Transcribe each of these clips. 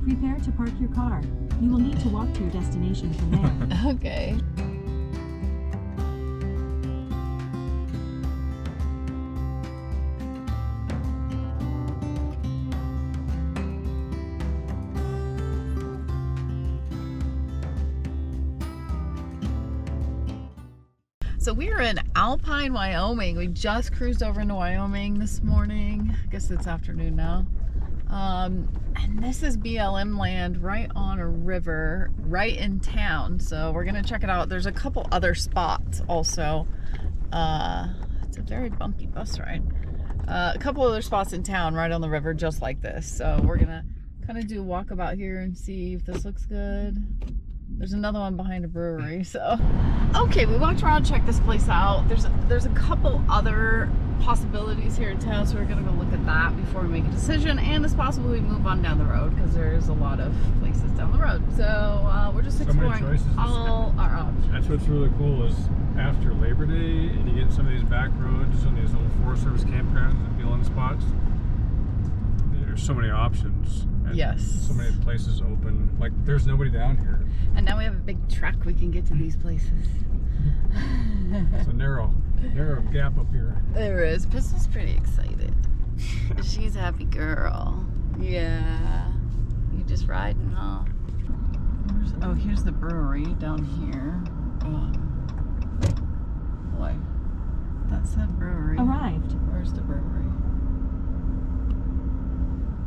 Prepare to park your car. You will need to walk to your destination from there. Okay. So we are in Alpine, Wyoming. We just cruised over into Wyoming this morning. I guess it's afternoon now. And this is BLM land right on a river, right in town. So we're gonna check it out. There's a couple other spots also. It's a very bumpy bus ride. A couple other spots in town right on the river just like this. So we're gonna kind of do a walkabout here and see if this looks good. There's another one behind a brewery, so. Okay, we walked around, checked this place out. There's a couple other possibilities here in town, so we're gonna go look at that before we make a decision, and it's possible we move on down the road because there's a lot of places down the road. So we're just exploring all our options. That's what's really cool is after Labor Day, and you get some of these back roads and these little Forest Service campgrounds and BLM spots. There's so many options. And yes. So many places open. Like there's nobody down here. And now we have a big truck we can get to these places. It's a narrow gap up here. There is. Pistol's pretty excited. She's a happy girl. Yeah. You just riding, huh? Here's the brewery down here. Boy, that said brewery. Arrived. Where's the brewery?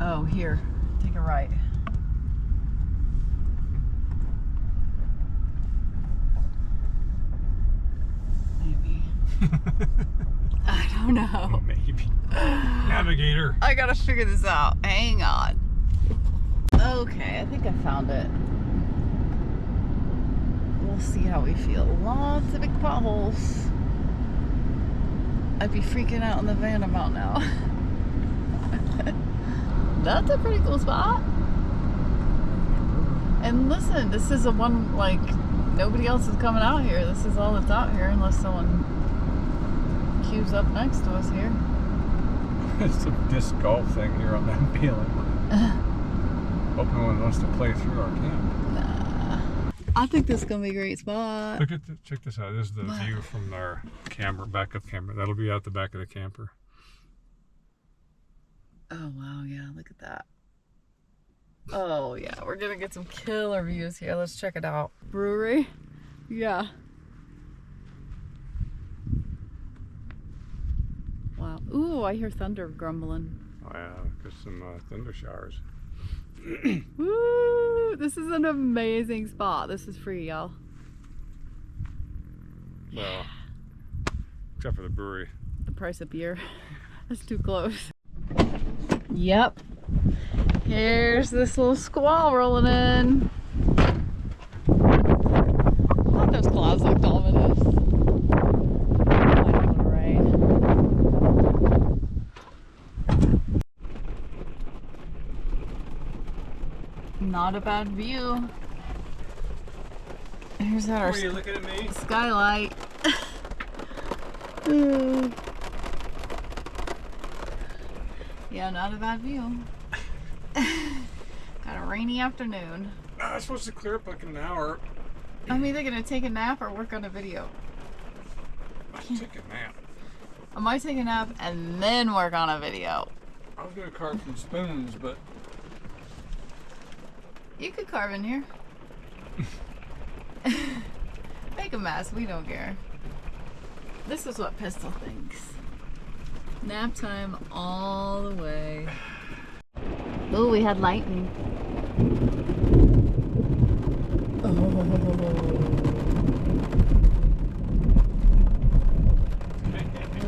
Oh, here. Take a right. Maybe. I don't know. Maybe. Navigator. I gotta figure this out. Hang on. Okay, I think I found it. We'll see how we feel. Lots of big potholes. I'd be freaking out in the van about now. That's a pretty cool spot. And listen, this is a one, like, nobody else is coming out here. This is all that's out here unless someone queues up next to us here. It's a disc golf thing here on that BLM. Hope no one wants to play through our camp. Nah. I think this is going to be a great spot. Check this out. This is the view from our camera, backup camera. That'll be out the back of the camper. Oh, wow, yeah, look at that. Oh, yeah, we're gonna get some killer views here. Let's check it out. Brewery? Yeah. Wow. Ooh, I hear thunder grumbling. Oh, yeah, there's some thunder showers. Woo! This is an amazing spot. This is free, y'all. Well, except for the brewery. The price of beer. That's too close. Yep. Here's this little squall rolling in. I thought those clouds looked ominous. I know it'll rain. Not a bad view. Here's our Are you looking at me? skylight. Yeah, not a bad view. Got a rainy afternoon. I'm supposed to clear up like an hour. I'm either gonna take a nap or work on a video. I should take a nap. I might take a nap and then work on a video. I was gonna carve some spoons, but You could carve in here. Make a mess, we don't care. This is what Pistol thinks. Nap time all the way. Ooh, we had lightning.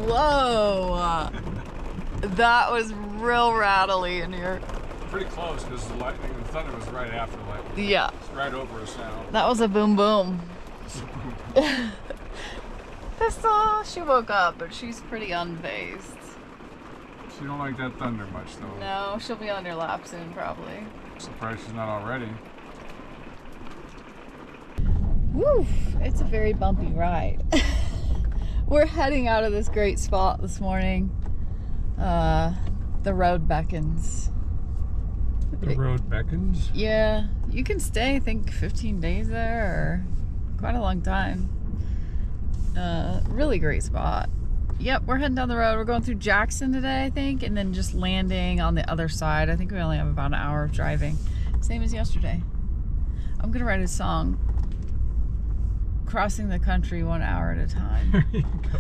Whoa! That was real rattly in here. pretty close because the lightning and the thunder was right after the lightning. Yeah. It's right over us now. That was a boom boom. Pistol, she woke up, but she's pretty unfazed. She don't like that thunder much though. No, she'll be on your lap soon probably. Surprised she's not already. Woo! It's a very bumpy ride. We're heading out of this great spot this morning. The road beckons. The road beckons. Yeah, you can stay, I think, 15 days there, or quite a long time. Really great spot. Yep, we're heading down the road. We're going through Jackson today, I think, and then just landing on the other side. I think we only have about an hour of driving. Same as yesterday. I'm gonna write a song. Crossing the country 1 hour at a time. There you go.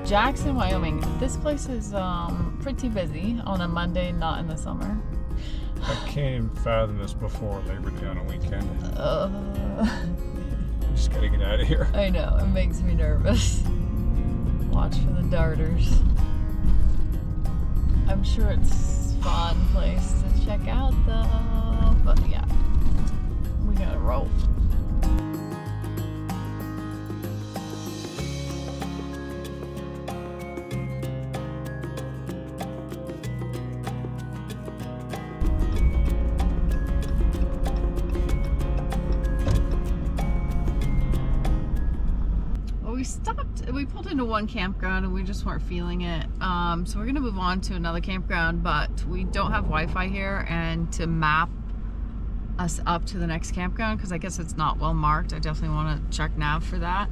Jackson, Wyoming. This place is pretty busy on a Monday, not in the summer. I can't even fathom this before Labor Day on a weekend. Just gotta get out of here. I know, it makes me nervous. Watch for the darters. I'm sure it's a fun place to check out though. But yeah, we gotta roll. We pulled into one campground and we just weren't feeling it. So we're gonna move on to another campground, but we don't have Wi-Fi here, and to map us up to the next campground, because I guess it's not well marked. I definitely want to check nav for that.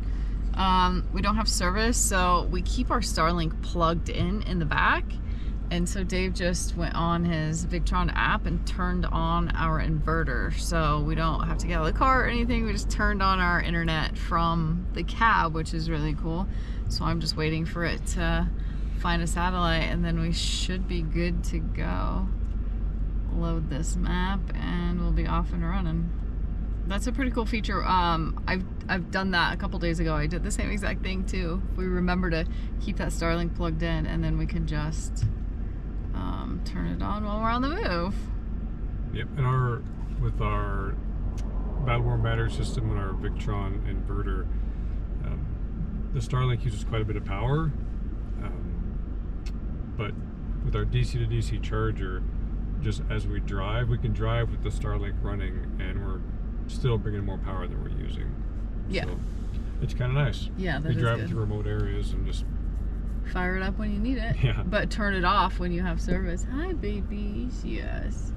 We don't have service, so we keep our Starlink plugged in the back. And so Dave just went on his Victron app and turned on our inverter, so we don't have to get out of the car or anything. We just turned on our internet from the cab, which is really cool. So I'm just waiting for it to find a satellite, and then we should be good to go. Load this map and we'll be off and running. That's a pretty cool feature. I've done that a couple days ago. I did the same exact thing too. We remember to keep that Starlink plugged in, and then we can just turn it on while we're on the move. Yep, and with our Battle-Worn battery system and our Victron inverter, the Starlink uses quite a bit of power, but with our DC to DC charger, just as we drive, we can drive with the Starlink running, and we're still bringing more power than we're using. Yeah. So it's kind of nice. Yeah, that we is drive good. to remote areas and just Fire it up when you need it. Yeah. But turn it off when you have service. Hi, babies. Yes.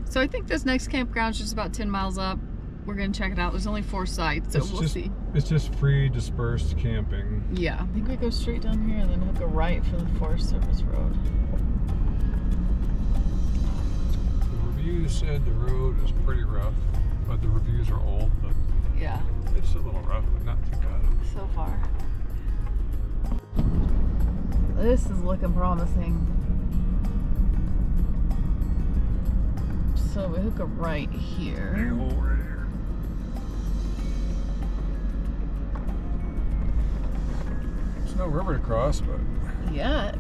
So I think this next campground's just about 10 miles up. We're going to check it out. There's only 4 sites, so we'll see. It's just free, dispersed camping. Yeah. I think we go straight down here and then hook a right for the Forest Service Road. The reviews said the road is pretty rough, but the reviews are old, but yeah, it's a little rough, but not too bad. So far. This is looking promising. So we hook a right here. Big hole right here. There's no river to cross, but Yeah.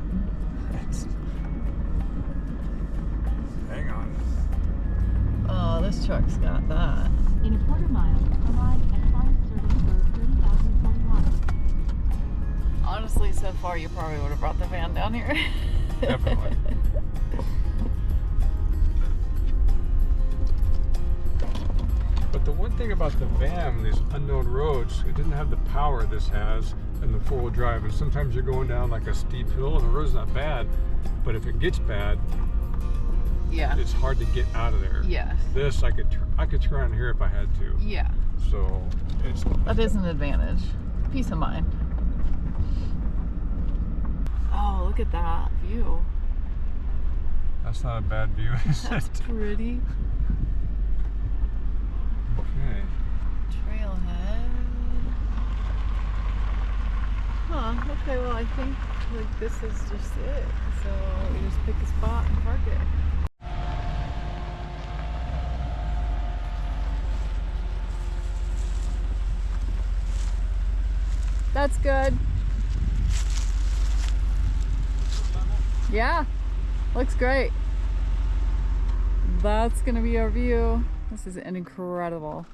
hang on. Oh, this truck's got that. In a quarter mile, arrive at Forest Service Road 30,041. Honestly, so far you probably would have brought the van down here. Definitely. But the one thing about the van, these unknown roads, it didn't have the power this has in the four-wheel drive. And sometimes you're going down like a steep hill and the road's not bad, but if it gets bad, Yeah. it's hard to get out of there. Yes. This, I could turn on here if I had to. Yeah. So it's That is an advantage. Peace of mind. Oh, look at that view. That's not a bad view, is That's it? pretty. Okay. Trailhead. Huh, okay, well I think like this is just it. So we just pick a spot and park it. That's good. Yeah, looks great. That's gonna be our view. This is incredible.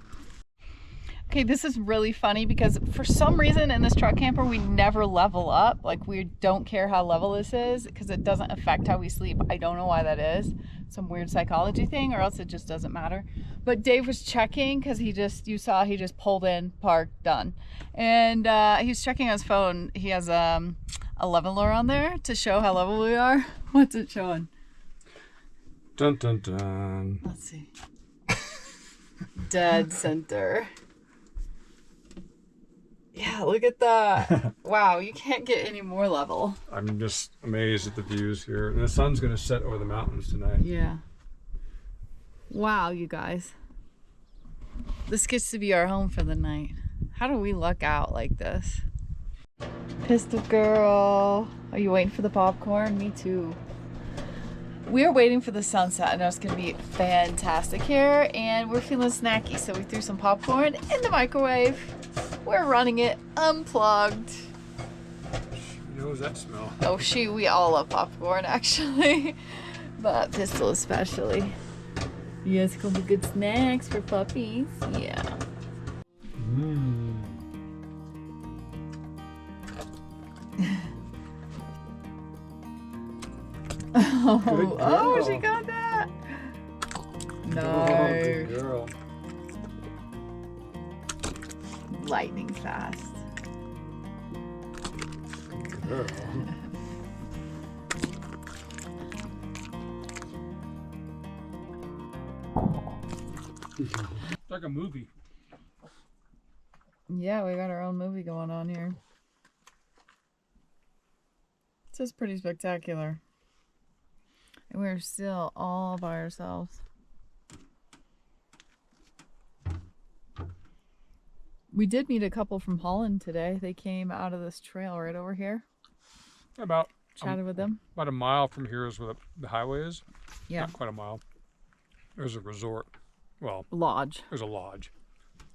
Okay, this is really funny because for some reason in this truck camper, we never level up. Like, we don't care how level this is because it doesn't affect how we sleep. I don't know why that is. Some weird psychology thing, or else it just doesn't matter. But Dave was checking because you saw he just pulled in, parked, done. And he's checking his phone. He has a leveler on there to show how level we are. What's it showing? Dun dun dun. Let's see. Dead center. Yeah, look at that. Wow, you can't get any more level. I'm just amazed at the views here. And the sun's going to set over the mountains tonight. Yeah. Wow, you guys. This gets to be our home for the night. How do we luck out like this? Pistol girl. Are you waiting for the popcorn? Me too. We are waiting for the sunset. I know it's going to be fantastic here, and we're feeling snacky, so we threw some popcorn in the microwave. We're running it unplugged. She knows that smell. Oh, we all love popcorn, actually, but Pistol especially. Yes, gonna be good snacks for puppies. Yeah. Oh, she got that. Nice. Good girl. Lightning fast. Girl. It's like a movie. Yeah, we got our own movie going on here. This is pretty spectacular. And we're still all by ourselves. We did meet a couple from Holland today. They came out of this trail right over here. Chatted with them. About a mile from here is where the highway is. Yeah. Not quite a mile. There's a resort. Well, Lodge. there's a lodge.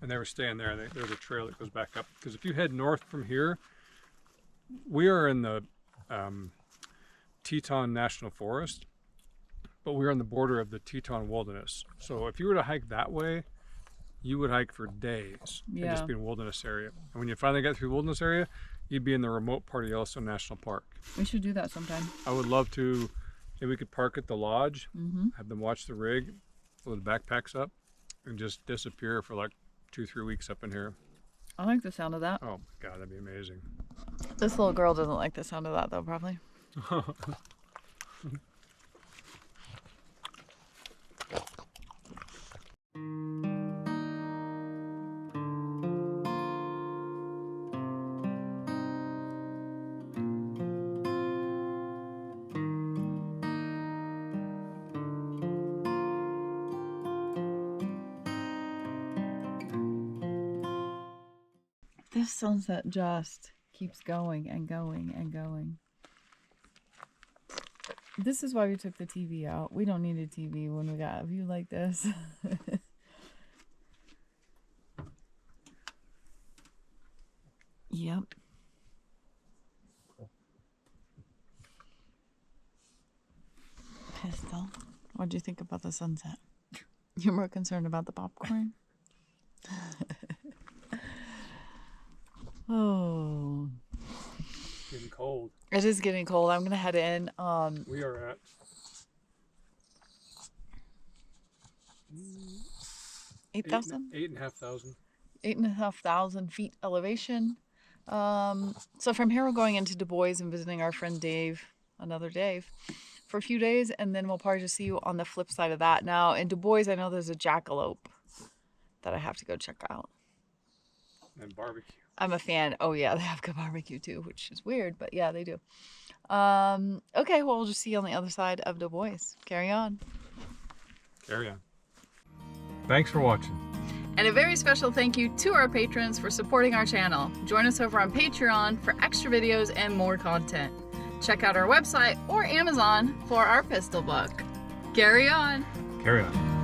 And they were staying there. And there's a trail that goes back up. Because if you head north from here, we are in the Teton National Forest. But we're on the border of the Teton Wilderness. So if you were to hike that way, you would hike for days and just be in a wilderness area. And when you finally get through the wilderness area, you'd be in the remote part of Yellowstone National Park. We should do that sometime. I would love to. Maybe we could park at the lodge, have them watch the rig, load the backpacks up, and just disappear for like 2-3 weeks up in here. I like the sound of that. Oh my God, that'd be amazing. This little girl doesn't like the sound of that though, probably. This sunset just keeps going and going and going. This is why we took the TV out. We don't need a TV when we got a view like this. Yep. Pistol. What do you think about the sunset? You're more concerned about the popcorn? Oh. Getting cold. It is getting cold. I'm going to head in. We are at 8,000? 8,500. 8,500 feet elevation. So from here we're going into Du Bois and visiting our friend Dave, another Dave, for a few days, and then we'll probably just see you on the flip side of that. Now in Du Bois I know there's a jackalope that I have to go check out. And barbecue. I'm a fan. Oh yeah, they have good barbecue too, which is weird, but yeah, they do. Okay, well, we'll just see you on the other side of Du Bois. Carry on. Carry on. Thanks for watching. And a very special thank you to our patrons for supporting our channel. Join us over on Patreon for extra videos and more content. Check out our website or Amazon for our pistol book. Carry on. Carry on.